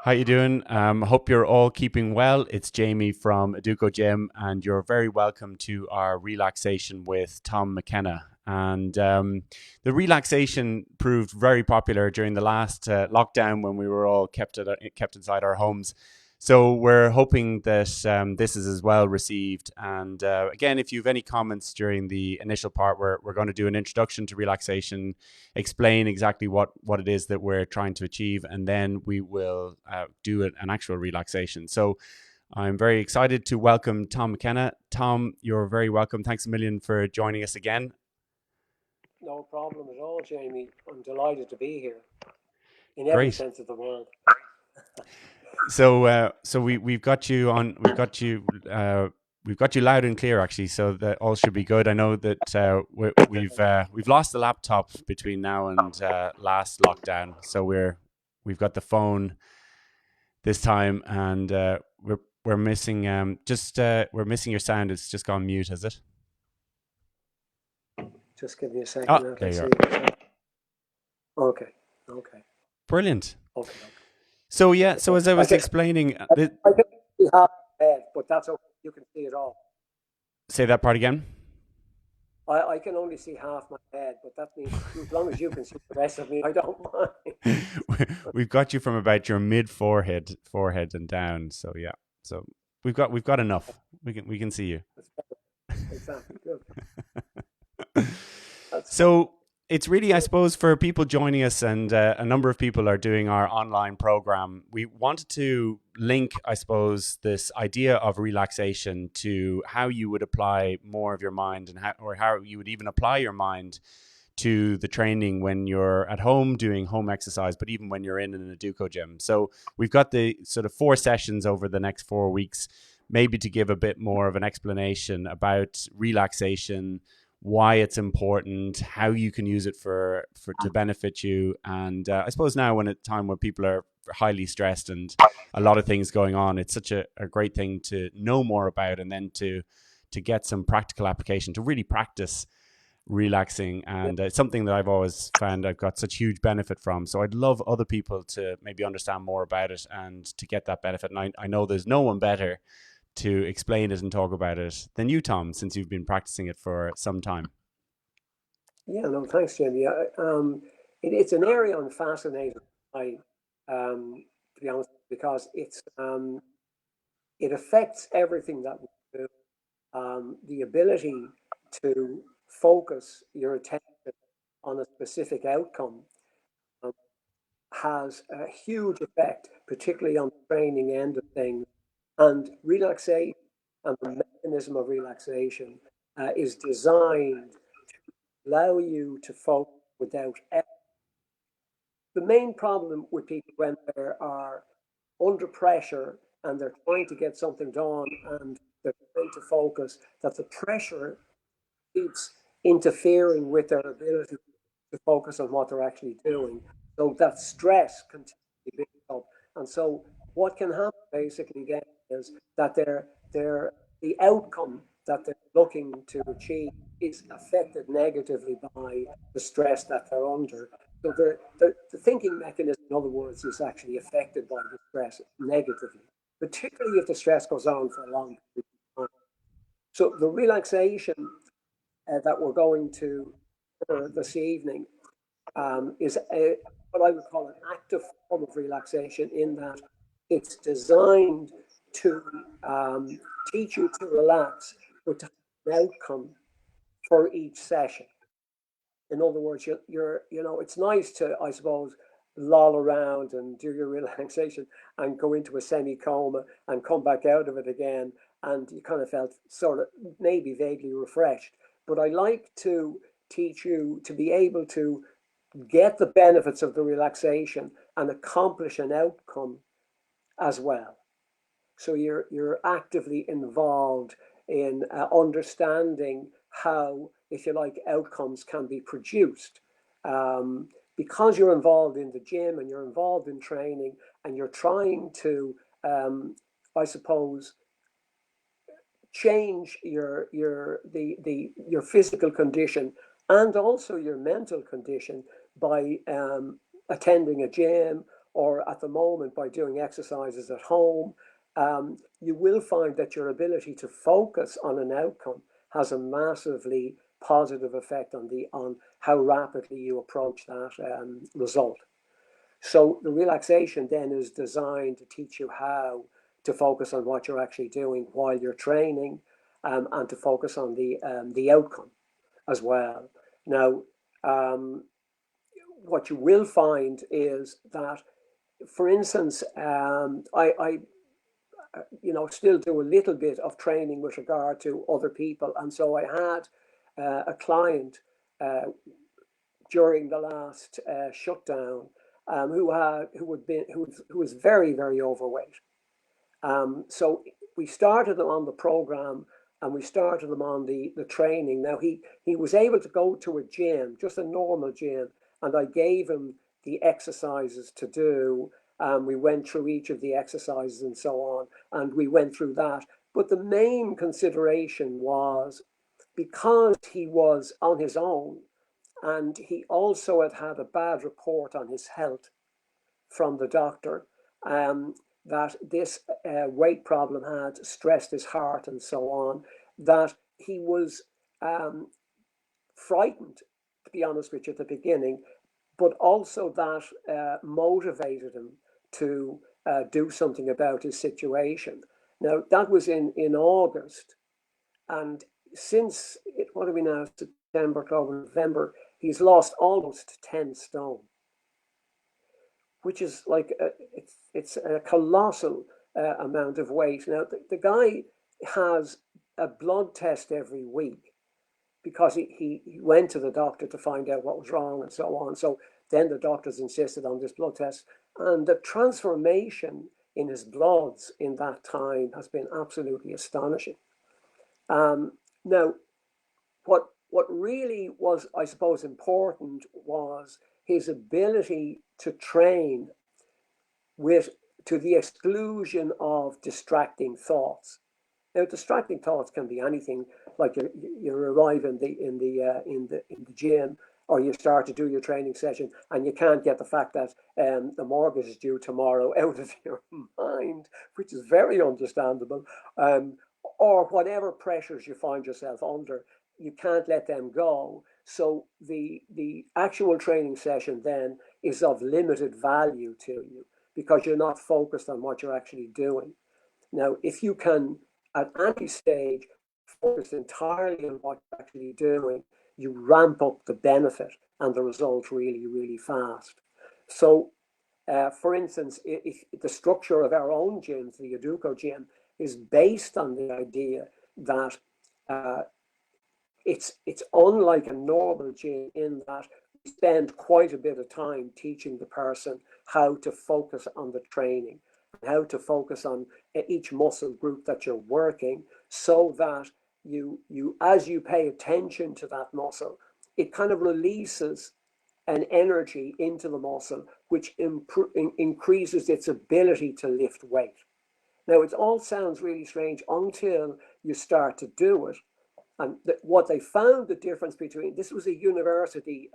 How you doing? Hope you're all keeping well. It's Jamie from Aduco Gym, and you're very welcome to our relaxation with Tom McKenna. And the relaxation proved very popular during the last lockdown when we were all kept inside our homes. So we're hoping that this is as well received. And again, if you have any comments during the initial part, we're going to do an introduction to relaxation, explain exactly what it is that we're trying to achieve, and then we will do an actual relaxation. So I'm very excited to welcome Tom McKenna. Tom, you're very welcome. Thanks a million for joining us again. No problem at all, Jamie. I'm delighted to be here in every Great. sense of the word. So we've got you on. We've got you loud and clear, actually. So that all should be good. I know that we've lost the laptop between now and last lockdown. So we've got the phone this time, and we're missing we're missing your sound. It's just gone mute, has it? Just give me a second Oh, now. there Let's you see. are. Okay. Okay. Brilliant. Okay. So yeah. So as I I was can, explaining, I can see half my head, but that's okay. You can see it all. say that part again. I can only see half my head, but that means as long as you can see the rest of me, I don't mind. We've got you from about your mid forehead and down. So yeah. So we've got enough. We can see you. That's exactly good. That's So it's really, I suppose, for people joining us, and a number of people are doing our online program. We wanted to link, I suppose, this idea of relaxation to how you would apply more of your mind, and how you would even apply your mind to the training when you're at home doing home exercise, but even when you're in an Aduco gym. So we've got the sort of 4 sessions over the next 4 weeks, maybe to give a bit more of an explanation about relaxation, why it's important, how you can use it for to benefit you. And I suppose now, when at a time where people are highly stressed and a lot of things going on, it's such a great thing to know more about, and then to get some practical application, to really practice relaxing. yeah, And it's something that I've always found I've got such huge benefit from. So I'd love other people to maybe understand more about it and to get that benefit. And I know there's no one better to explain it and talk about it than you, Tom, since you've been practicing it for some time. yeah. No, thanks, Jamie. It's an area I'm fascinated by, to be honest, because it affects everything that we do. The ability to focus your attention on a specific outcome um, has a huge effect, particularly on the training end of things. And relaxation and the mechanism of relaxation is designed to allow you to focus without effort. The main problem with people when they are under pressure and they're trying to get something done and they're trying to focus, that the pressure keeps interfering with their ability to focus on what they're actually doing. So that stress continually builds up. And so what can happen basically then is that the outcome that they're looking to achieve is affected negatively by the stress that they're under. So the thinking mechanism, in other words, is actually affected by the stress negatively, particularly if the stress goes on for a long period of time. So the relaxation that we're going to this evening is what I would call an active form of relaxation, in that it's designed to um, teach you to relax with an outcome for each session. In other words, it's nice to, I suppose, loll around and do your relaxation and go into a semi coma and come back out of it again, and you kind of felt sort of maybe vaguely refreshed. But I like to teach you to be able to get the benefits of the relaxation and accomplish an outcome as well. So you're actively involved in understanding how, if you like, outcomes can be produced. Because you're involved in the gym and you're involved in training and you're trying to, I suppose, change your physical condition and also your mental condition by attending a gym or at the moment by doing exercises at home, you will find that your ability to focus on an outcome has a massively positive effect on how rapidly you approach that result. So the relaxation then is designed to teach you how to focus on what you're actually doing while you're training, and to focus on the outcome as well. Now, what you will find is that, for instance, I still do a little bit of training with regard to other people, and so I had a client during the last shutdown, who was very, very overweight. So we started them on the program, and we started them on the training. Now he was able to go to a gym, just a normal gym, and I gave him the exercises to do. We went through each of the exercises and so on, and we went through that. But the main consideration was, because he was on his own, and he also had a bad report on his health from the doctor, that this weight problem had stressed his heart and so on, that he was frightened, to be honest with you, at the beginning, but also that motivated him to do something about his situation. Now, that was in August, and since, what are we now, September, October, November, he's lost almost 10 stone, which is like it's a colossal amount of weight. Now, the guy has a blood test every week, because he went to the doctor to find out what was wrong and so on. So then the doctors insisted on this blood test, and the transformation in his bloods in that time has been absolutely astonishing. Now, what really was, I suppose, important was his ability to train to the exclusion of distracting thoughts. Now, distracting thoughts can be anything, like you arrive in the gym, or you start to do your training session, and you can't get the fact that the mortgage is due tomorrow out of your mind, which is very understandable, or whatever pressures you find yourself under, you can't let them go. So the actual training session then is of limited value to you, because you're not focused on what you're actually doing. Now, if you can, at any stage, focus entirely on what you're actually doing, you ramp up the benefit and the result really, really fast. So, for instance, if the structure of our own gyms, the Yaduko gym, is based on the idea that it's unlike a normal gym, in that we spend quite a bit of time teaching the person how to focus on the training, how to focus on each muscle group that you're working, so that you as you pay attention to that muscle, it kind of releases an energy into the muscle, which increases its ability to lift weight. Now, it all sounds really strange until you start to do it. And what they found, the difference between, this was a university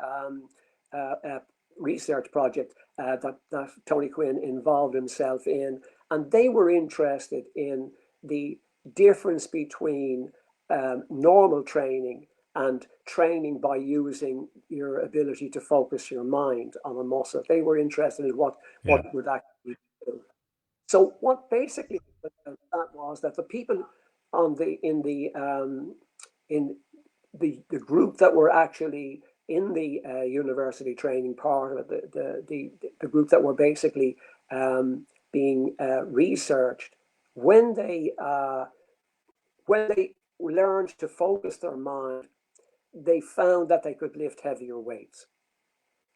research project that Tony Quinn involved himself in, and they were interested in the difference between normal training and training by using your ability to focus your mind on a muscle. They were interested in what would actually do. So what basically that was that the people in the group that were actually in the university training part of it, the group that were basically being researched, when they learned to focus their mind, they found that they could lift heavier weights.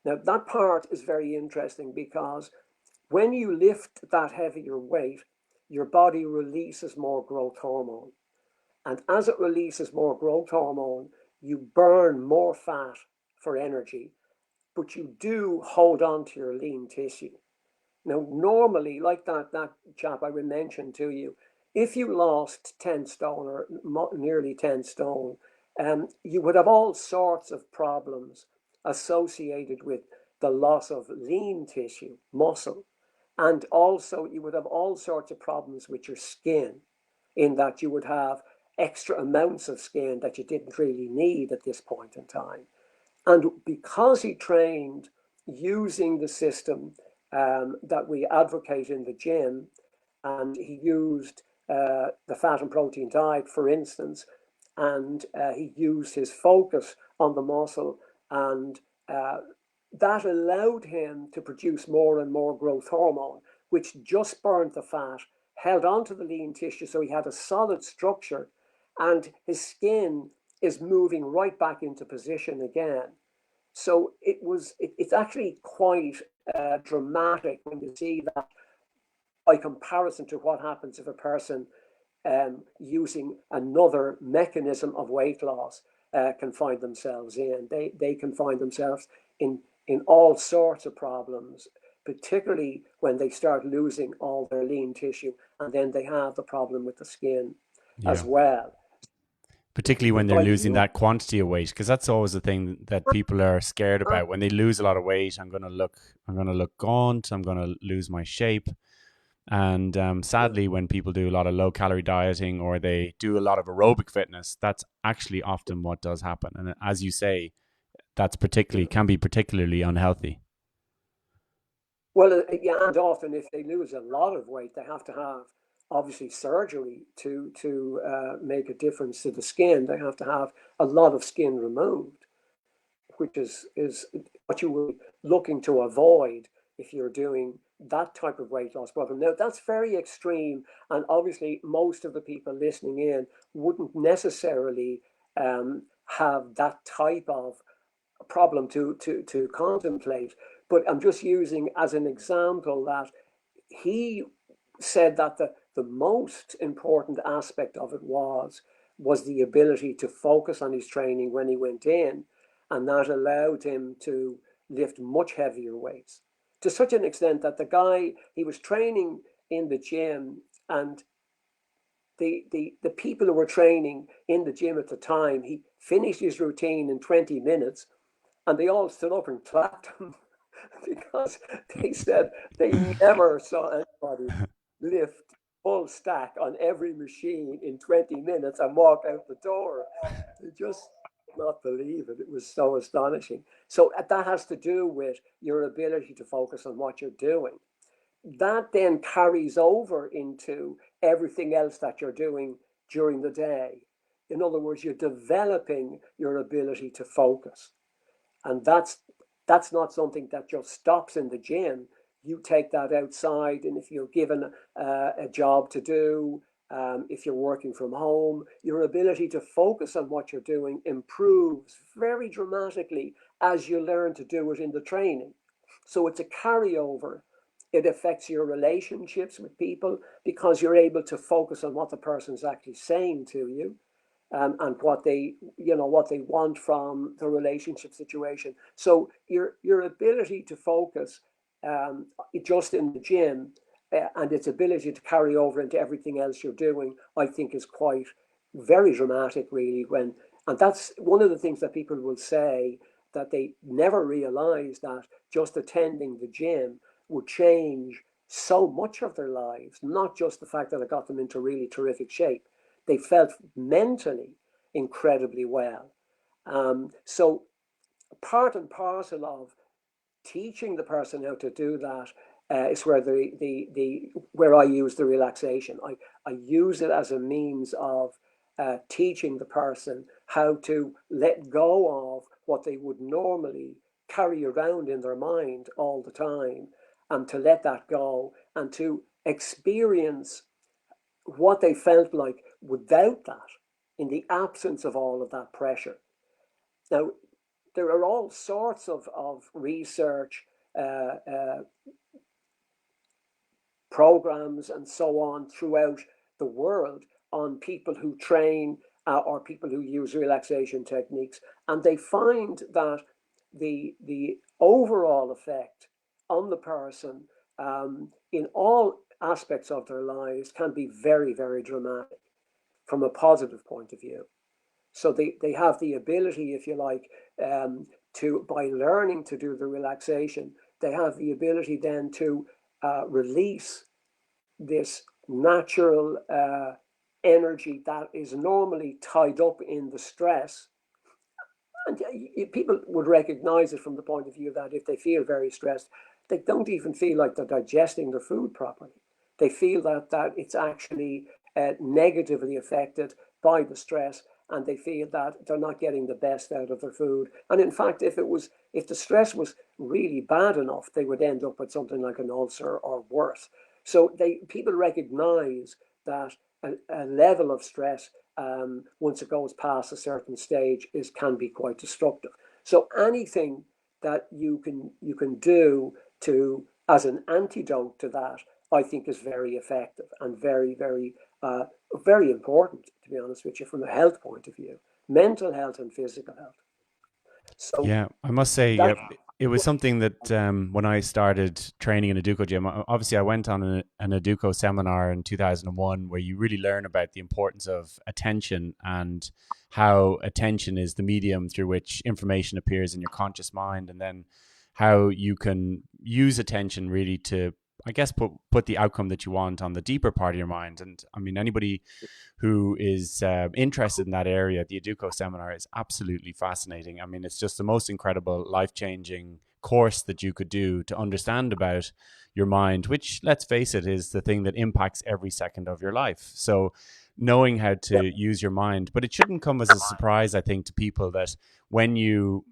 Now, that part is very interesting, because when you lift that heavier weight, your body releases more growth hormone. And as it releases more growth hormone, you burn more fat for energy, but you do hold on to your lean tissue. Now, normally, like that chap I mentioned to you, if you lost 10 stone or nearly 10 stone, you would have all sorts of problems associated with the loss of lean tissue, muscle. And also, you would have all sorts of problems with your skin, in that you would have extra amounts of skin that you didn't really need at this point in time. And because he trained using the system that we advocate in the gym, and he used the fat and protein diet, for instance, and he used his focus on the muscle, and uh, that allowed him to produce more and more growth hormone, which just burnt the fat, held onto the lean tissue, so he had a solid structure, and his skin is moving right back into position again. So it's actually quite dramatic when you see that by comparison to what happens if a person using another mechanism of weight loss can find themselves in. They can find themselves in all sorts of problems, particularly when they start losing all their lean tissue, and then they have the problem with the skin as Yeah. well. Particularly when they're By losing you, that quantity of weight, because that's always the thing that people are scared uh, about. When they lose a lot of weight, I'm going to look gaunt, I'm going to lose my shape. And sadly, when people do a lot of low calorie dieting or they do a lot of aerobic fitness, that's actually often what does happen. And as you say, that's particularly can be particularly unhealthy. well, yeah, and often if they lose a lot of weight, they have to have obviously surgery to make a difference to the skin. They have to have a lot of skin removed, which is what you were looking to avoid if you're doing that type of weight loss program. Now, that's very extreme, and obviously, most of the people listening in wouldn't necessarily have that type of problem to contemplate. But I'm just using as an example that he said that the most important aspect of it was the ability to focus on his training when he went in, and that allowed him to lift much heavier weights to such an extent that the guy he was training in the gym, and the people who were training in the gym at the time, he finished his routine in 20 minutes, and they all stood up and clapped him because they said they never saw anybody lift full stack on every machine in 20 minutes and walk out the door. They just could not believe it. It was so astonishing. So that has to do with your ability to focus on what you're doing. That then carries over into everything else that you're doing during the day. In other words, you're developing your ability to focus. And that's not something that just stops in the gym. You take that outside, and if you're given a job to do, if you're working from home, your ability to focus on what you're doing improves very dramatically as you learn to do it in the training. So it's a carryover. It affects your relationships with people because you're able to focus on what the person's actually saying to you, and what they want from the relationship situation. So your ability to focus just in the gym, and its ability to carry over into everything else you're doing, I think is quite very dramatic, really. And that's one of the things that people will say, that they never realize that just attending the gym would change so much of their lives, not just the fact that it got them into really terrific shape. They felt mentally incredibly well. So part and parcel of teaching the person how to do that is where where I use the relaxation. I use it as a means of teaching the person how to let go of what they would normally carry around in their mind all the time, and to let that go and to experience what they felt like without that, in the absence of all of that pressure. Now, there are all sorts of research programs and so on throughout the world on people who train or people who use relaxation techniques, and they find that the overall effect on the person in all aspects of their lives can be very, very dramatic from a positive point of view. So they have the ability, if you like, by learning to do the relaxation, they have the ability then to release this natural energy that is normally tied up in the stress. And people would recognize it from the point of view that if they feel very stressed, they don't even feel like they're digesting their food properly. They feel that it's actually negatively affected by the stress, and they feel that they're not getting the best out of their food. And in fact, if the stress was really bad enough, they would end up with something like an ulcer or worse. So people recognize that a level of stress, once it goes past a certain stage, can be quite destructive. So anything that you can do to as an antidote to that, I think, is very effective and very very important, to be honest with you, from a health point of view, mental health and physical health. So Yeah, I must say, that yeah, it was something that when I started training in a Duco gym, obviously I went on an Aduco seminar in 2001 where you really learn about the importance of attention and how attention is the medium through which information appears in your conscious mind, and then how you can use attention really to, I guess, put the outcome that you want on the deeper part of your mind. And I mean, anybody who is interested in that area, the Aduco seminar is absolutely fascinating. I mean, it's just the most incredible, life changing course that you could do to understand about your mind, which, let's face it, is the thing that impacts every second of your life. So, knowing how yeah, to use your mind, but it shouldn't come as a surprise, I think, to people that when you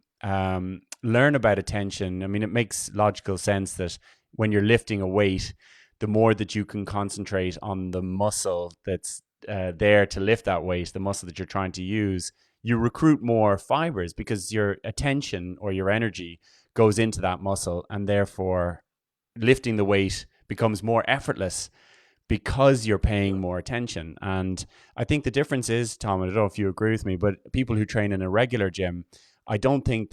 learn about attention, I mean, it makes logical sense that when you're lifting a weight, the more that you can concentrate on the muscle that's there to lift that weight, the muscle that you're trying to use, you recruit more fibers because your attention or your energy goes into that muscle, and therefore lifting the weight becomes more effortless because you're paying more attention. And I think the difference is, Tom, and I don't know if you agree with me, but people who train in a regular gym, I don't think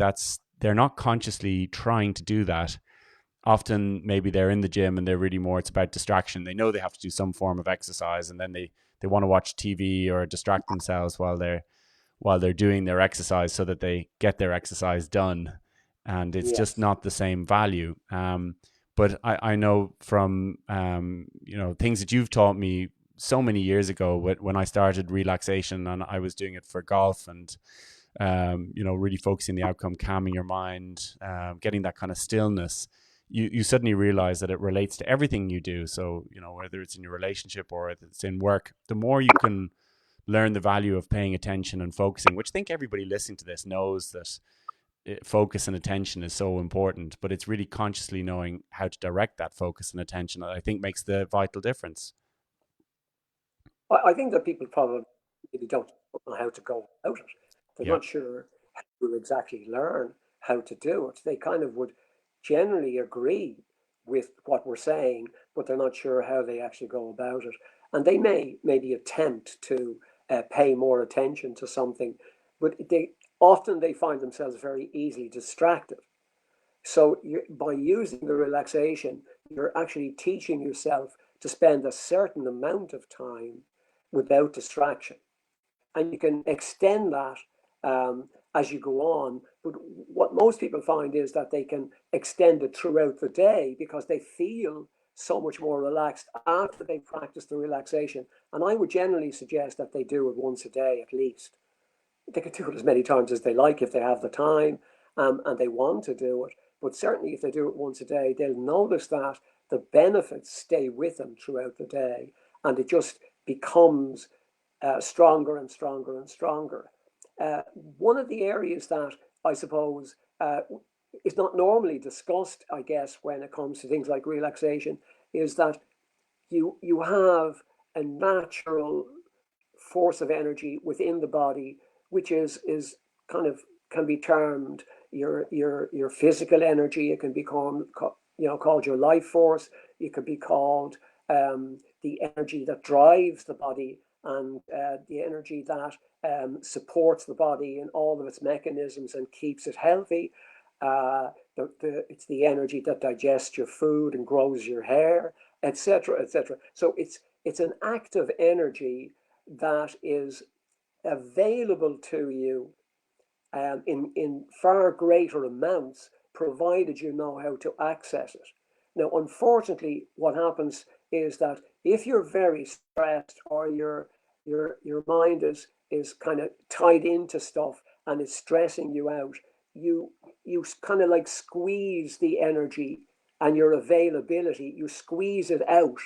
they're not consciously trying to do that. Often maybe they're in the gym and they're really more, it's about distraction. They know they have to do some form of exercise, and then they want to watch TV or distract themselves while they're doing their exercise so that they get their exercise done. And it's just yes, not the same value. But I know from things that you've taught me so many years ago when I started relaxation, and I was doing it for golf, and really focusing the outcome, calming your mind, getting that kind of stillness. You suddenly realize that it relates to everything you do. So, whether it's in your relationship or it's in work, the more you can learn the value of paying attention and focusing, which I think everybody listening to this knows that focus and attention is so important, but it's really consciously knowing how to direct that focus and attention that I think makes the vital difference. I think that people probably really don't know how to go about it. They're Yeah. not sure how to exactly learn how to do it. They kind of would generally agree with what we're saying, but they're not sure how they actually go about it. And they may maybe attempt to pay more attention to something, but they find themselves very easily distracted. So by using the relaxation, you're actually teaching yourself to spend a certain amount of time without distraction. And you can extend that as you go on. But what most people find is that they can extend it throughout the day because they feel so much more relaxed after they practice the relaxation. And I would generally suggest that they do it once a day at least. They could do it as many times as they like if they have the time, and they want to do it. But certainly, if they do it once a day, they'll notice that the benefits stay with them throughout the day, and it just becomes stronger and stronger and stronger. One of the areas that I suppose is not normally discussed, I guess, when it comes to things like relaxation, is that you have a natural force of energy within the body, which is kind of can be termed your physical energy. It can be called your life force. It could be called the energy that drives the body, and the energy that supports the body in all of its mechanisms and keeps it healthy. It's the energy that digests your food and grows your hair, etc., etc. So it's an active energy that is available to you in far greater amounts, provided you know how to access it. Now, unfortunately, what happens is that if you're very stressed, or your mind is kind of tied into stuff and it's stressing you out, you you kind of like squeeze the energy and your availability, you squeeze it out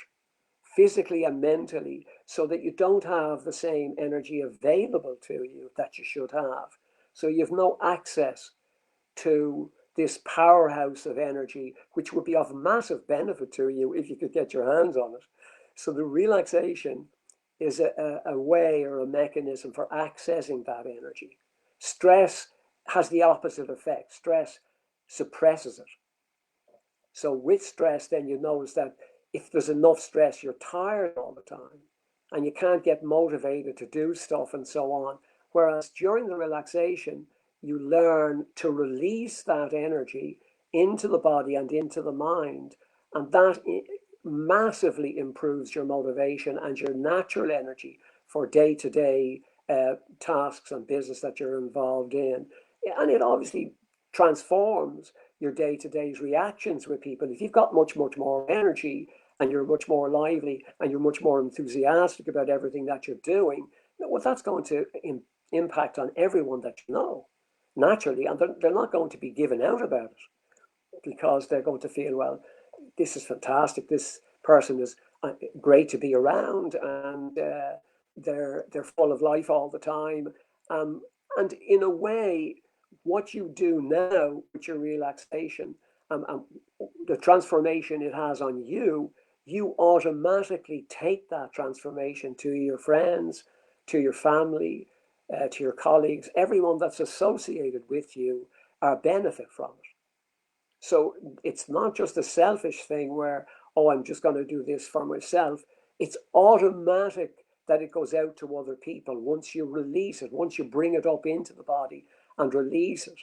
physically and mentally, so that you don't have the same energy available to you that you should have. So you've no access to this powerhouse of energy, which would be of massive benefit to you if you could get your hands on it. So the relaxation is a way or a mechanism for accessing that energy. Stress has the opposite effect. Stress suppresses it. So with stress, then you notice that if there's enough stress, you're tired all the time and you can't get motivated to do stuff and so on. Whereas during the relaxation, you learn to release that energy into the body and into the mind. And that massively improves your motivation and your natural energy for day to day tasks and business that you're involved in. And it obviously transforms your day-to-day reactions with people. If you've got much more energy and you're much more lively and you're much more enthusiastic about everything that you're doing, well, that's going to impact on everyone that you know, naturally, and they're not going to be given out about it, because they're going to feel, well, this is fantastic, this person is great to be around, and they're full of life all the time. And in a way, what you do now with your relaxation, the transformation it has on you, you automatically take that transformation to your friends, to your family, to your colleagues. Everyone that's associated with you are benefit from it. So it's not just a selfish thing where, oh, I'm just going to do this for myself. It's automatic that it goes out to other people. Once you release it, once you bring it up into the body and release it,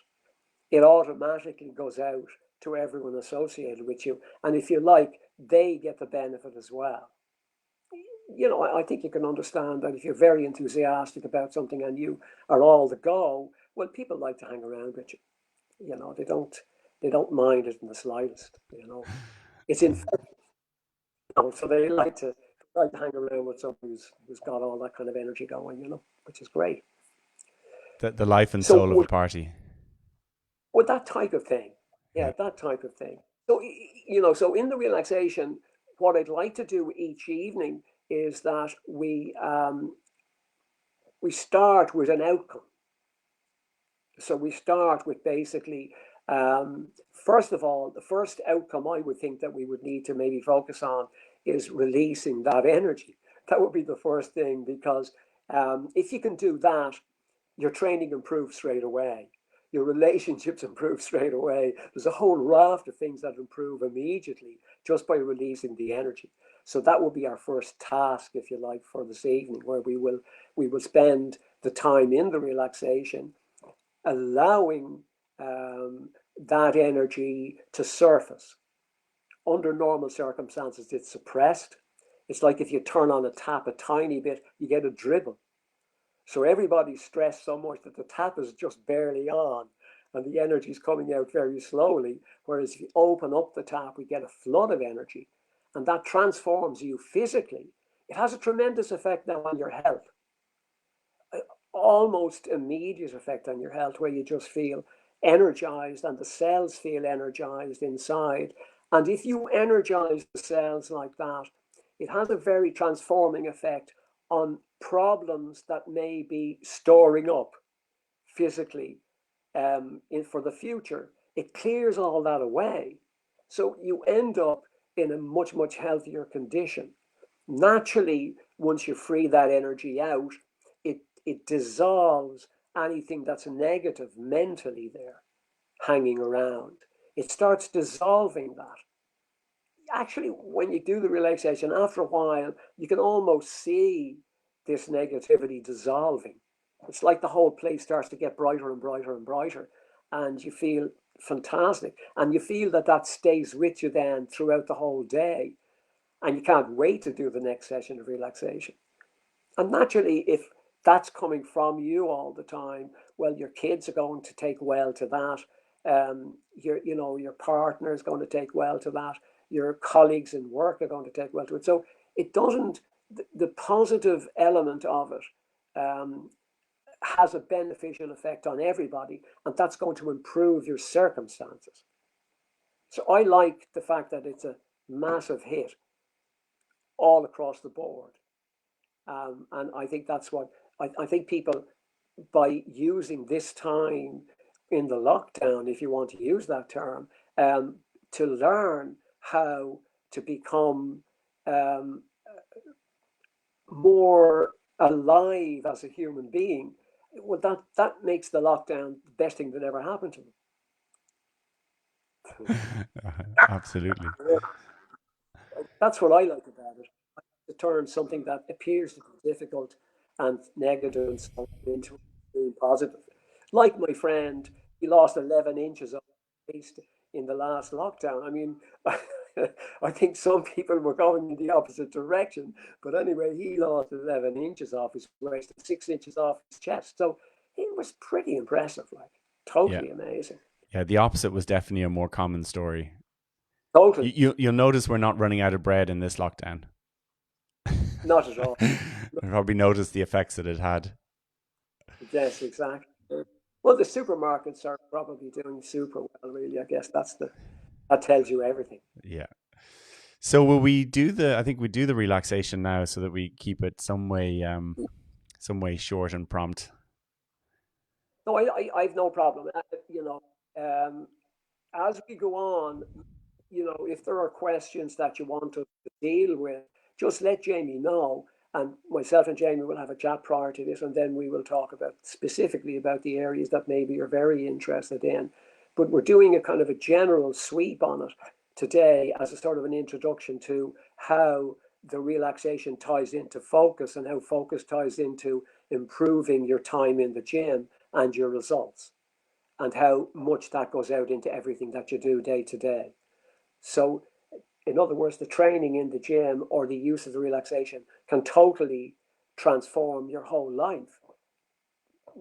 it automatically goes out to everyone associated with you. And if you like, they get the benefit as well. You know, I think you can understand that if you're very enthusiastic about something and you are all the go, well, people like to hang around with you. You know, they don't mind it in the slightest. You know, it's infectious. You know, so they like to hang around with someone who's got all that kind of energy going. You know, which is great. The life and So soul of a party. with that type of thing, Yeah. yeah, that type of thing. So you know, so in the relaxation, what I'd like to do each evening is that we start with an outcome. So we start with basically, first of all, the first outcome I would think that we would need to maybe focus on is releasing that energy. That would be the first thing, because if you can do that, your training improves straight away. Your relationships improve straight away. There's a whole raft of things that improve immediately just by releasing the energy. So that will be our first task, if you like, for this evening, where we will spend the time in the relaxation allowing that energy to surface. Under normal circumstances, it's suppressed. It's like if you turn on a tap a tiny bit, you get a dribble. So everybody's stressed so much that the tap is just barely on and the energy is coming out very slowly. Whereas if you open up the tap, we get a flood of energy, and that transforms you physically. It has a tremendous effect now on your health, almost immediate effect on your health, where you just feel energized and the cells feel energized inside. And if you energize the cells like that, it has a very transforming effect on problems that may be storing up physically for the future. It clears all that away. So you end up in a much healthier condition. Naturally, once you free that energy out, it dissolves anything that's negative mentally there hanging around. It starts dissolving that. Actually, when you do the relaxation, after a while, you can almost see this negativity dissolving. It's like the whole place starts to get brighter and brighter and brighter, and you feel fantastic. And you feel that that stays with you then throughout the whole day, and you can't wait to do the next session of relaxation. And naturally, if that's coming from you all the time, well, your kids are going to take well to that. Your partner is going to take well to that. your colleagues in work are going to take well to it. So it doesn't, the positive element of it has a beneficial effect on everybody, and that's going to improve your circumstances. So I like the fact that it's a massive hit all across the board. And I think that's what I think people, by using this time in the lockdown, if you want to use that term, to learn how to become more alive as a human being, well, that makes the lockdown the best thing that ever happened to them. Absolutely. That's what I like about it. To turn something that appears to be difficult and negative and so into being positive. Like my friend, he lost 11 inches of waist in the last lockdown. I mean, I think some people were going in the opposite direction, but anyway, he lost 11 inches off his waist and 6 inches off his chest. So it was pretty impressive, like Yeah. totally amazing. Yeah. The opposite was definitely a more common story. Totally, You'll notice we're not running out of bread in this lockdown. not at all. I probably noticed the effects that it had. Yes, exactly. Well, the supermarkets are probably doing super well, really. I guess that tells you everything. Yeah. So will we do the? I think we do the relaxation now, so that we keep it some way short and prompt. No, I've no problem. You know, as we go on, you know, if there are questions that you want us to deal with, just let Jamie know, and myself and Jamie will have a chat prior to this, and then we will talk about specifically about the areas that maybe you're very interested in. But we're doing a kind of a general sweep on it today as a sort of an introduction to how the relaxation ties into focus and how focus ties into improving your time in the gym and your results, and how much that goes out into everything that you do day to day. So, in other words, the training in the gym or the use of the relaxation can totally transform your whole life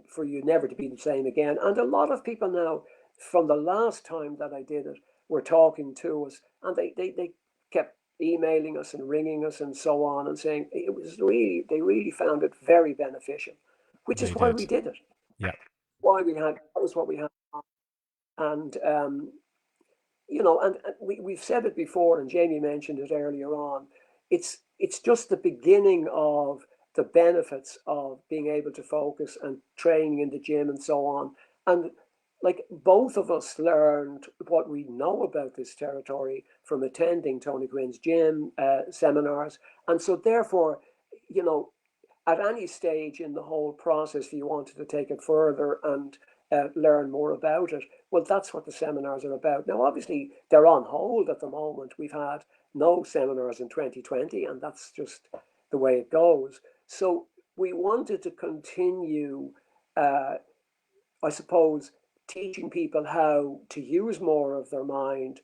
for you never to be the same again. And a lot of people now, from the last time that I did it, were talking to us, and they kept emailing us and ringing us and so on, and saying it was really, they really found it very beneficial, which is They why we did. did it. Yeah. Why we had, that was what we had. And you know, and we've said it before, and Jamie mentioned it earlier on. It's just the beginning of the benefits of being able to focus and training in the gym and so on. And like both of us learned what we know about this territory from attending Tony Quinn's gym seminars, and so therefore, you know, at any stage in the whole process, if you wanted to take it further and learn more about it, well, that's what the seminars are about. Now, obviously, they're on hold at the moment. We've had no seminars in 2020, and that's just the way it goes. So we wanted to continue, uh, I suppose, teaching people how to use more of their mind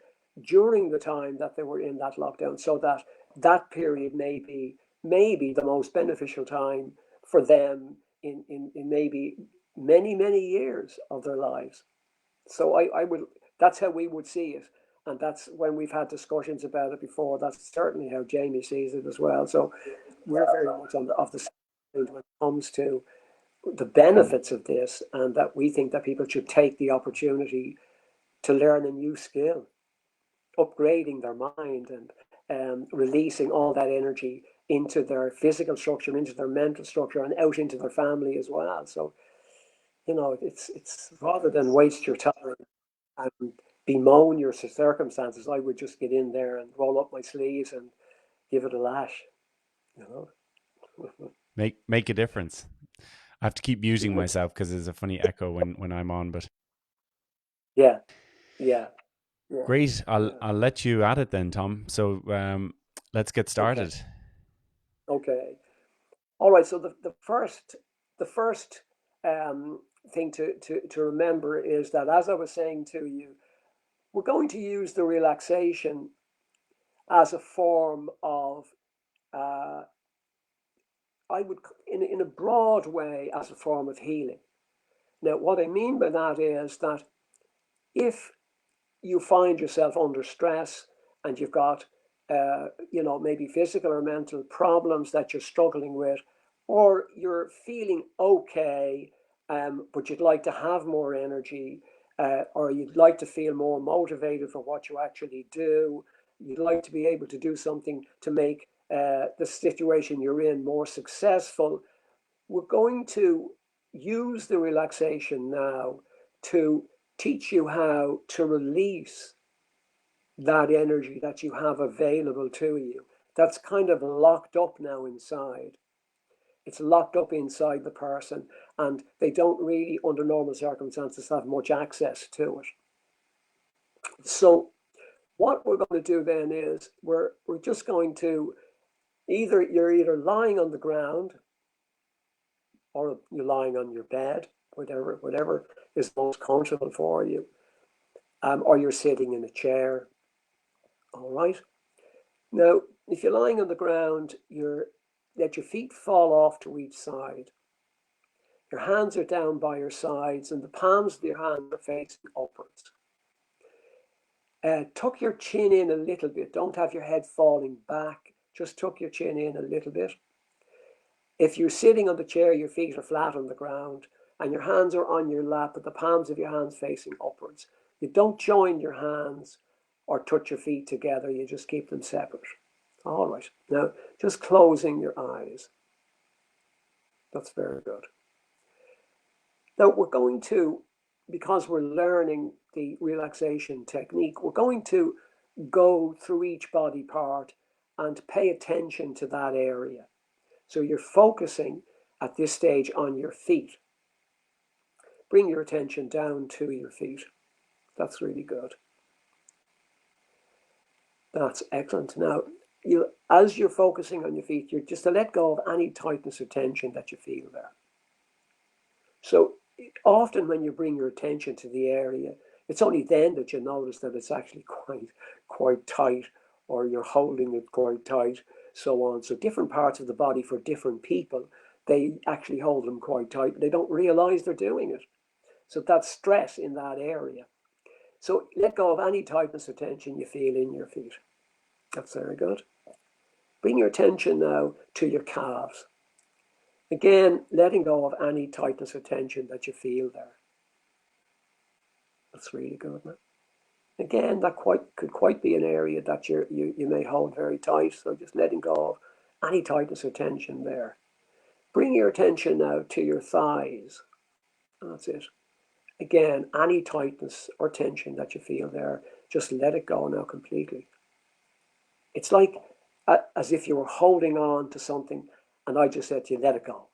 during the time that they were in that lockdown, so that that period may be the most beneficial time for them in maybe many years of their lives. So I would, that's how we would see it. And that's when we've had discussions about it before. That's certainly how Jamie sees it as well. So we're very much on of the same page when it comes to the benefits of this, and that we think that people should take the opportunity to learn a new skill, upgrading their mind, and releasing all that energy into their physical structure, into their mental structure, and out into their family as well. So, you know, it's rather than waste your time and bemoan your circumstances, I would just get in there and roll up my sleeves and give it a lash, you know. Make a difference. I have to keep muting myself because there's a funny echo when I'm on. But Yeah, yeah, yeah, great. yeah. I'll let you at it then, Tom. So let's get Okay, started. okay. All right. So the first um, thing to remember is that, as I was saying to you, we're going to use the relaxation as a form of, uh, I would, in a broad way, as a form of healing. Now, what I mean by that is that if you find yourself under stress and you've got, maybe physical or mental problems that you're struggling with, or you're feeling okay, but you'd like to have more energy, or you'd like to feel more motivated for what you actually do. You'd like to be able to do something to make the situation you're in more successful. We're going to use the relaxation now to teach you how to release that energy that you have available to you. That's kind of locked up now inside. It's locked up inside the person, and they don't really, under normal circumstances, have much access to it. So what we're going to do then is we're just going to you're either lying on the ground, or you're lying on your bed, whatever is most comfortable for you, or you're sitting in a chair. All right. Now, if you're lying on the ground, let your feet fall off to each side. Your hands are down by your sides, and the palms of your hands are facing upwards. Tuck your chin in a little bit. Don't have your head falling back. Just tuck your chin in a little bit. If you're sitting on the chair, your feet are flat on the ground, and your hands are on your lap, but the palms of your hands facing upwards. You don't join your hands or touch your feet together. You just keep them separate. All right. Now, just closing your eyes. That's very good. Now, we're going to, because we're learning the relaxation technique, we're going to go through each body part and pay attention to that area. So you're focusing at this stage on your feet. Bring your attention down to your feet. That's really good. That's excellent. Now, as you're focusing on your feet, you're just to let go of any tightness or tension that you feel there. So often when you bring your attention to the area, it's only then that you notice that it's actually quite tight, or you're holding it quite tight, so on. So different parts of the body for different people, they actually hold them quite tight, but they don't realize they're doing it. So that's stress in that area. So let go of any tightness or tension you feel in your feet. That's very good. Bring your attention now to your calves. Again, letting go of any tightness or tension that you feel there. That's really good. Now. Again, that could quite be an area that you may hold very tight, so just letting go of any tightness or tension there. Bring your attention now to your thighs. That's it. Again, any tightness or tension that you feel there, just let it go now completely. It's like as if you were holding on to something, and I just said to you, let it go.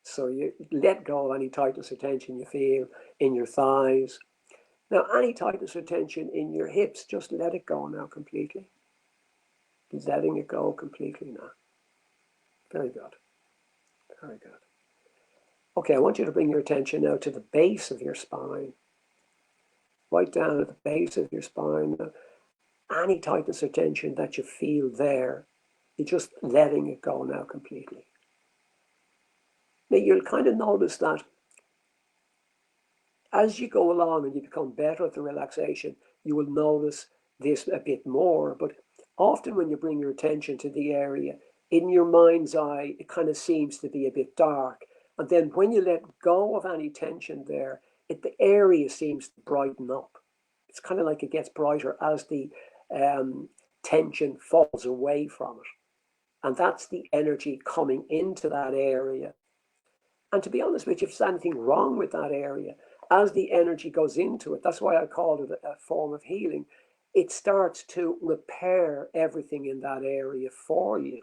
So you let go of any tightness or tension you feel in your thighs. Now, any tightness or tension in your hips, just let it go now completely. Letting it go completely now. Very good. Very good. Okay, I want you to bring your attention now to the base of your spine. Right down at the base of your spine. Now, any tightness or tension that you feel there, you're just letting it go now completely. Now, you'll kind of notice that as you go along and you become better at the relaxation, you will notice this a bit more. But often when you bring your attention to the area, in your mind's eye, it kind of seems to be a bit dark. And then when you let go of any tension there, the area seems to brighten up. It's kind of like it gets brighter as the tension falls away from it. And that's the energy coming into that area. And to be honest with you, if there's anything wrong with that area, as the energy goes into it, that's why I call it a form of healing, it starts to repair everything in that area for you.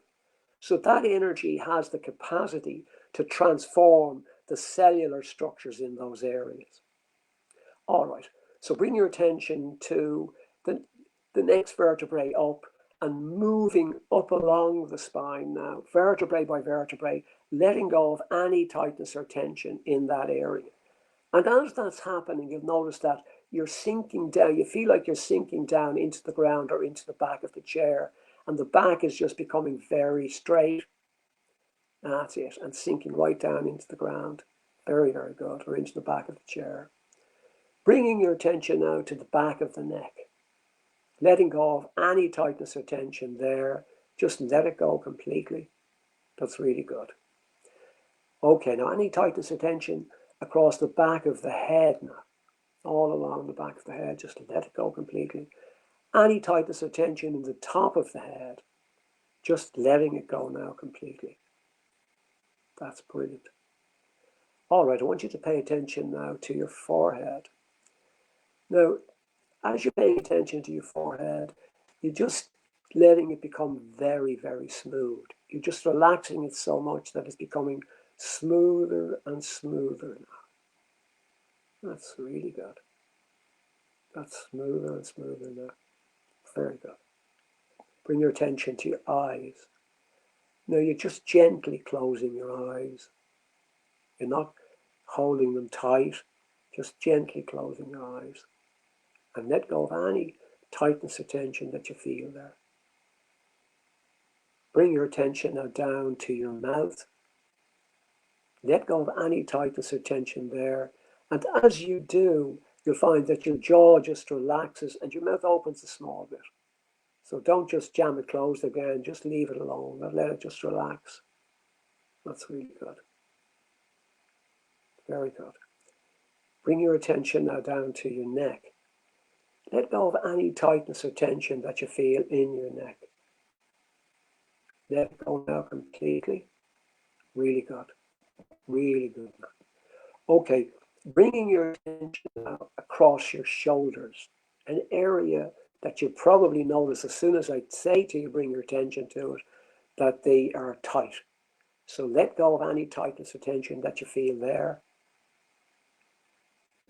So that energy has the capacity to transform the cellular structures in those areas. All right, so bring your attention to the next vertebrae up and moving up along the spine now, vertebrae by vertebrae, letting go of any tightness or tension in that area. And as that's happening, you'll notice that you're sinking down. You feel like you're sinking down into the ground or into the back of the chair. And the back is just becoming very straight. That's it. And sinking right down into the ground. Very, very good. Or into the back of the chair. Bringing your attention now to the back of the neck. letting go of any tightness or tension there. Just let it go completely. That's really good. Okay, now any tightness or tension across the back of the head now, all along the back of the head, just let it go completely. Any tightness or tension in the top of the head, just letting it go now completely. That's brilliant. All right, I want you to pay attention now to your forehead. Now, as you're paying attention to your forehead, you're just letting it become very, very smooth. You're just relaxing it so much that it's becoming smoother and smoother now. That's really good. That's smoother and smoother now. Very good. Bring your attention to your eyes. Now you're just gently closing your eyes. You're not holding them tight, just gently closing your eyes. And let go of any tightness or tension that you feel there. Bring your attention now down to your mouth. Let go of any tightness or tension there. And as you do, you'll find that your jaw just relaxes and your mouth opens a small bit. So don't just jam it closed again, just leave it alone and let it just relax. That's really good. Very good. Bring your attention now down to your neck. Let go of any tightness or tension that you feel in your neck. Let it go now completely. Really good. Really good. Okay, bringing your attention now across your shoulders, an area that you probably notice as soon as I say to you, bring your attention to it, that they are tight. So let go of any tightness or tension that you feel there.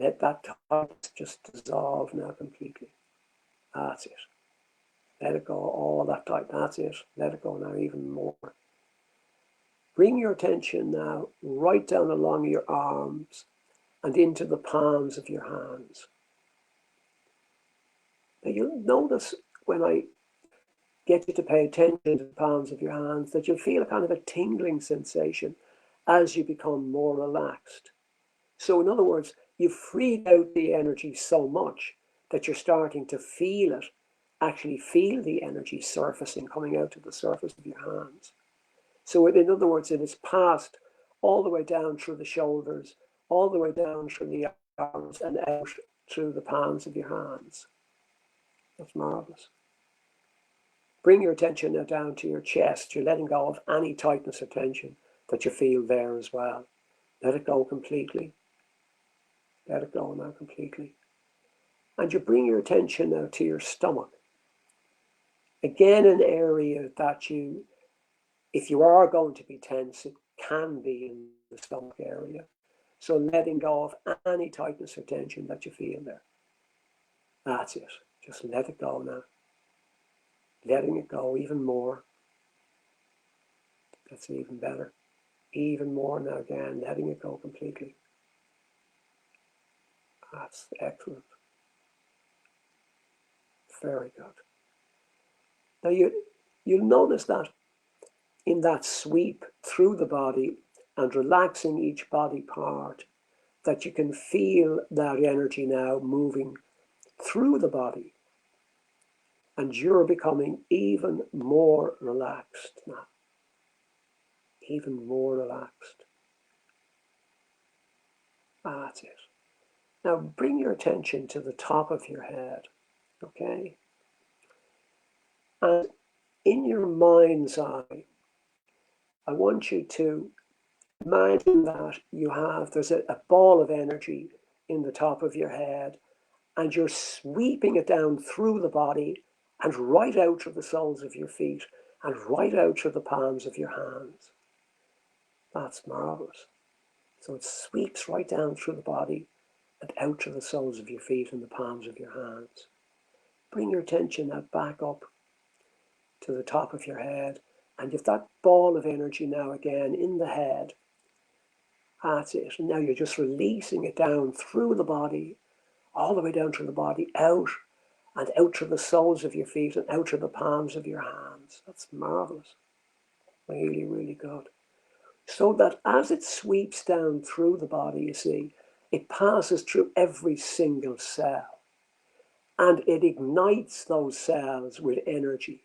Let that tightness just dissolve now completely. That's it. Let it go, all that tight. That's it. Let it go now even more. Bring your attention now right down along your arms and into the palms of your hands. Now you'll notice when I get you to pay attention to the palms of your hands that you'll feel a kind of a tingling sensation as you become more relaxed. So in other words, you've freed out the energy so much that you're starting to feel it, actually feel the energy surfacing, coming out to the surface of your hands. So in other words, it is passed all the way down through the shoulders, all the way down through the arms and out through the palms of your hands. That's marvelous. Bring your attention now down to your chest. You're letting go of any tightness or tension that you feel there as well. Let it go completely. Let it go now completely. And you bring your attention now to your stomach. Again, an area that you, if you are going to be tense, it can be in the stomach area. So letting go of any tightness or tension that you feel there. That's it. Just let it go now. Letting it go even more. That's even better. Even more now again, letting it go completely. That's excellent. Very good. Now you'll notice that in that sweep through the body and relaxing each body part, that you can feel that energy now moving through the body. And you're becoming even more relaxed now. Even more relaxed. That's it. Now bring your attention to the top of your head, okay? And in your mind's eye, I want you to imagine that there's a ball of energy in the top of your head, and you're sweeping it down through the body and right out through the soles of your feet and right out through the palms of your hands. That's marvelous. So it sweeps right down through the body and out through the soles of your feet and the palms of your hands. Bring your attention now back up to the top of your head, and you've that ball of energy now again in the head. That's it. And now you're just releasing it down through the body, all the way down through the body, out and out through the soles of your feet and out through the palms of your hands. That's marvelous. Really, really good. So that as it sweeps down through the body, you see, it passes through every single cell. and it ignites those cells with energy.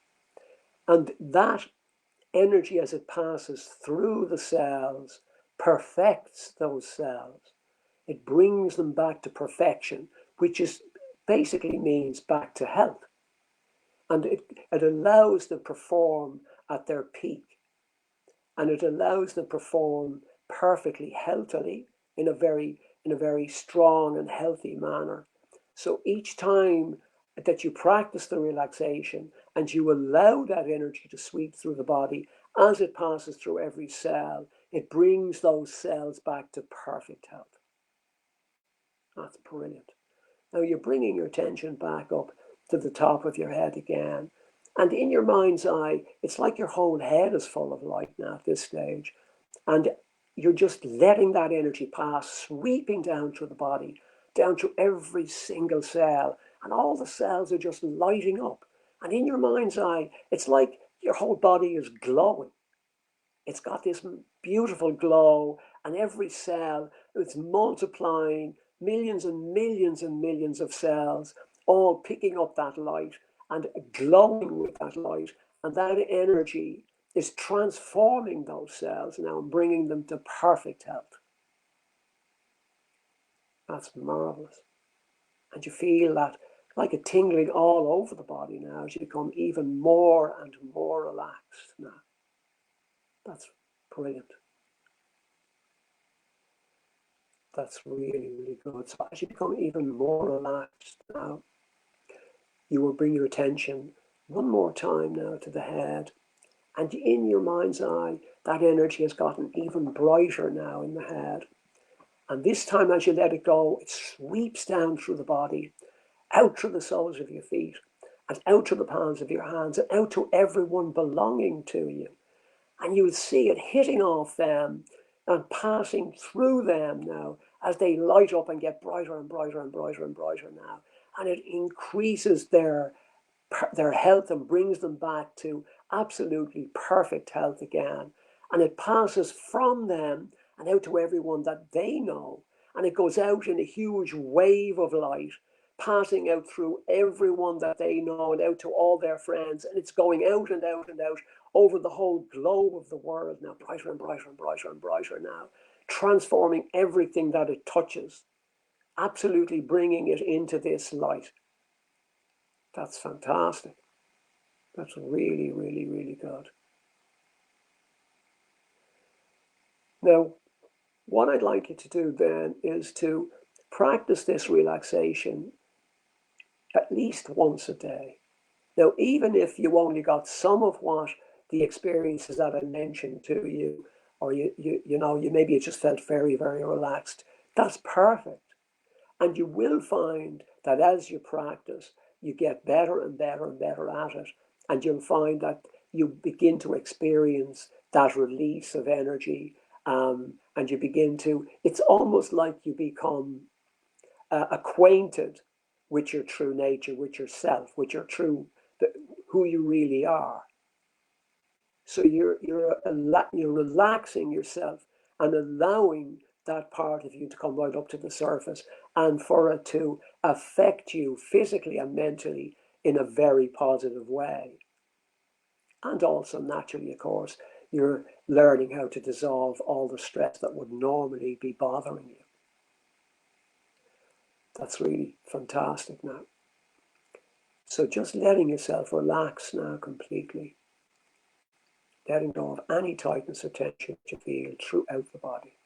And that energy, as it passes through the cells, perfects those cells. It brings them back to perfection, which is basically means back to health. And it allows them to perform at their peak. And it allows them to perform perfectly healthily in a very strong and healthy manner. So each time that you practice the relaxation and you allow that energy to sweep through the body as it passes through every cell, it brings those cells back to perfect health. That's brilliant. Now you're bringing your attention back up to the top of your head again. And in your mind's eye, it's like your whole head is full of light now at this stage. And you're just letting that energy pass, sweeping down through the body, down through every single cell. And all the cells are just lighting up. And in your mind's eye, it's like your whole body is glowing. It's got this beautiful glow, and every cell, it's multiplying, millions and millions and millions of cells, all picking up that light and glowing with that light. And that energy is transforming those cells now and bringing them to perfect health. That's marvelous. And you feel that like a tingling all over the body now as you become even more and more relaxed now. That's brilliant. That's really, really good. So as you become even more relaxed now, you will bring your attention one more time now to the head. And in your mind's eye, that energy has gotten even brighter now in the head. And this time, as you let it go, it sweeps down through the body, out through the soles of your feet, and out to the palms of your hands, and out to everyone belonging to you. And you'll see it hitting off them and passing through them now as they light up and get brighter and brighter and brighter and brighter now. And it increases their health and brings them back to absolutely perfect health again. And it passes from them and out to everyone that they know. And it goes out in a huge wave of light, passing out through everyone that they know and out to all their friends. And it's going out and out and out over the whole globe of the world now, brighter and brighter and brighter and brighter now, transforming everything that it touches, absolutely bringing it into this light. That's fantastic. That's really, really, really good. Now, what I'd like you to do then is to practice this relaxation at least once a day. Now, even if you only got some of what the experiences that I mentioned to you, or you maybe you just felt very, very relaxed, that's perfect. And you will find that as you practice, you get better and better and better at it. And you'll find that you begin to experience that release of energy. And you begin to, it's almost like you become acquainted with your true nature, with yourself, with your true, who you really are. So you're relaxing yourself and allowing that part of you to come right up to the surface and for it to affect you physically and mentally in a very positive way. And also, naturally, of course, you're learning how to dissolve all the stress that would normally be bothering you. That's really fantastic now. So just letting yourself relax now completely. Letting go of any tightness or tension that you feel throughout the body.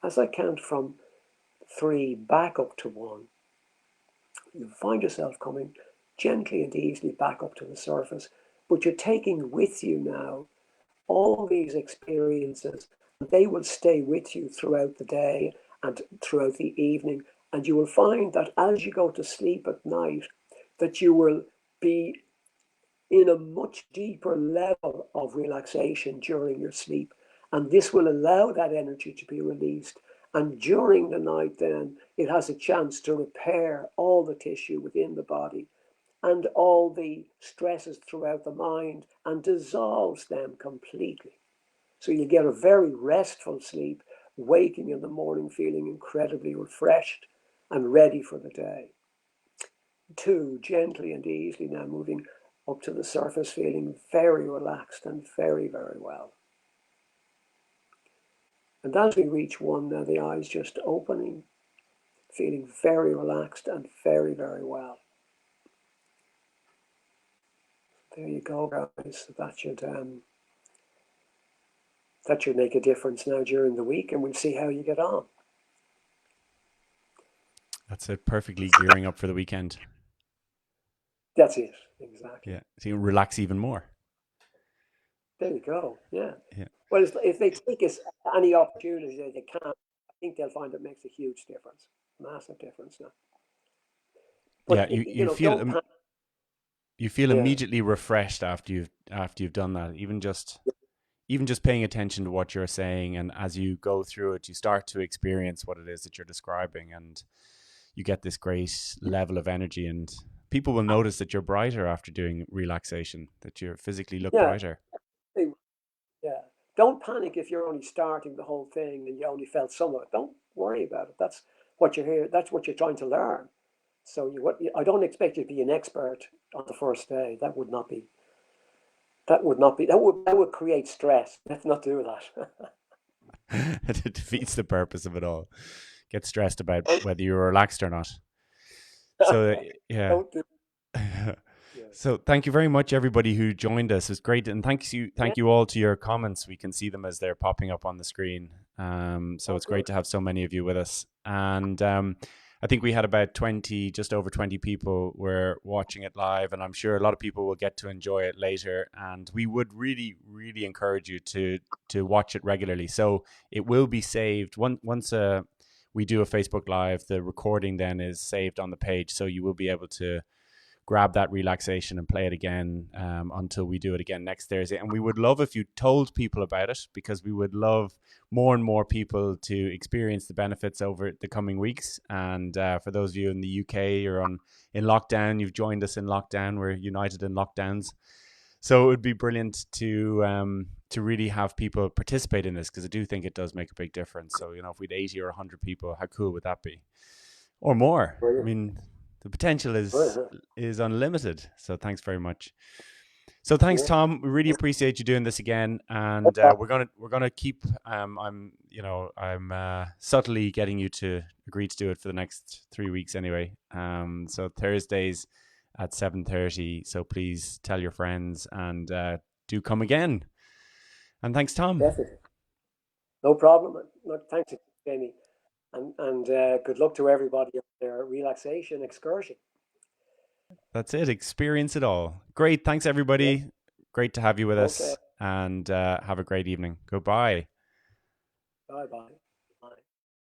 As I count from 3 back up to 1, you find yourself coming gently and easily back up to the surface, but you're taking with you now all these experiences, and they will stay with you throughout the day and throughout the evening. And you will find that as you go to sleep at night, that you will be in a much deeper level of relaxation during your sleep. And this will allow that energy to be released. And during the night, then, it has a chance to repair all the tissue within the body and all the stresses throughout the mind and dissolves them completely. So you get a very restful sleep, waking in the morning feeling incredibly refreshed and ready for the day. 2, gently and easily now moving up to the surface, feeling very relaxed and very, very well. And as we reach 1 now, the eyes just opening, feeling very relaxed and very, very well. There you go, guys. That should make a difference now during the week, and we'll see how you get on. That's it. Perfectly gearing up for the weekend. That's it. Exactly. Yeah. So you relax even more. There you go. Yeah. Yeah. Well, if they take any opportunity that they can, I think they'll find it makes a huge difference, massive difference now. Yeah. But You feel don't panic. you feel Yeah. immediately refreshed after you've done that. Even just paying attention to what you're saying, and as you go through it, you start to experience what it is that you're describing, and you get this great level of energy, and people will notice that you're brighter after doing relaxation, that you physically look Yeah. brighter. Yeah. Don't panic if you're only starting the whole thing and you only felt some of it. Don't worry about it. That's what you're here. That's what you're trying to learn. So I don't expect you to be an expert on the first day. That would not be. That would create stress. Let's not do that. It defeats the purpose of it all. Get stressed about whether you're relaxed or not. So yeah. Don't do. Yeah. So thank you very much, everybody who joined us. It's great, and thank Yeah. you all to your comments. We can see them as they're popping up on the screen. So Oh, it's great good. to have so many of you with us. And I think we had about 20, just over 20 people were watching it live, and I'm sure a lot of people will get to enjoy it later. And we would really, really encourage you to watch it regularly. So it will be saved once we do a Facebook Live. The recording then is saved on the page, so you will be able to grab that relaxation and play it again until we do it again next Thursday. And we would love if you told people about it, because we would love more and more people to experience the benefits over the coming weeks. And for those of you in the UK or in lockdown, you've joined us in lockdown. We're united in lockdowns. So it would be brilliant to really have people participate in this, because I do think it does make a big difference. So, if we'd 80 or 100 people, how cool would that be? Or more. I Brilliant. mean, the potential Brilliant. is unlimited. So thanks very much. So thanks, Yeah. Tom. We really appreciate you doing this again, No and problem. we're gonna keep. I'm subtly getting you to agree to do it for the next 3 weeks anyway. So Thursdays at 7:30. So please tell your friends, and do come again. And thanks, Tom. Definitely. No problem. No, thanks, Jamie. And good luck to everybody on their relaxation excursion. That's it. Experience it all. Great. Thanks, Yeah. everybody. Great to have you with Okay. us, and have a great evening. Goodbye. Bye bye.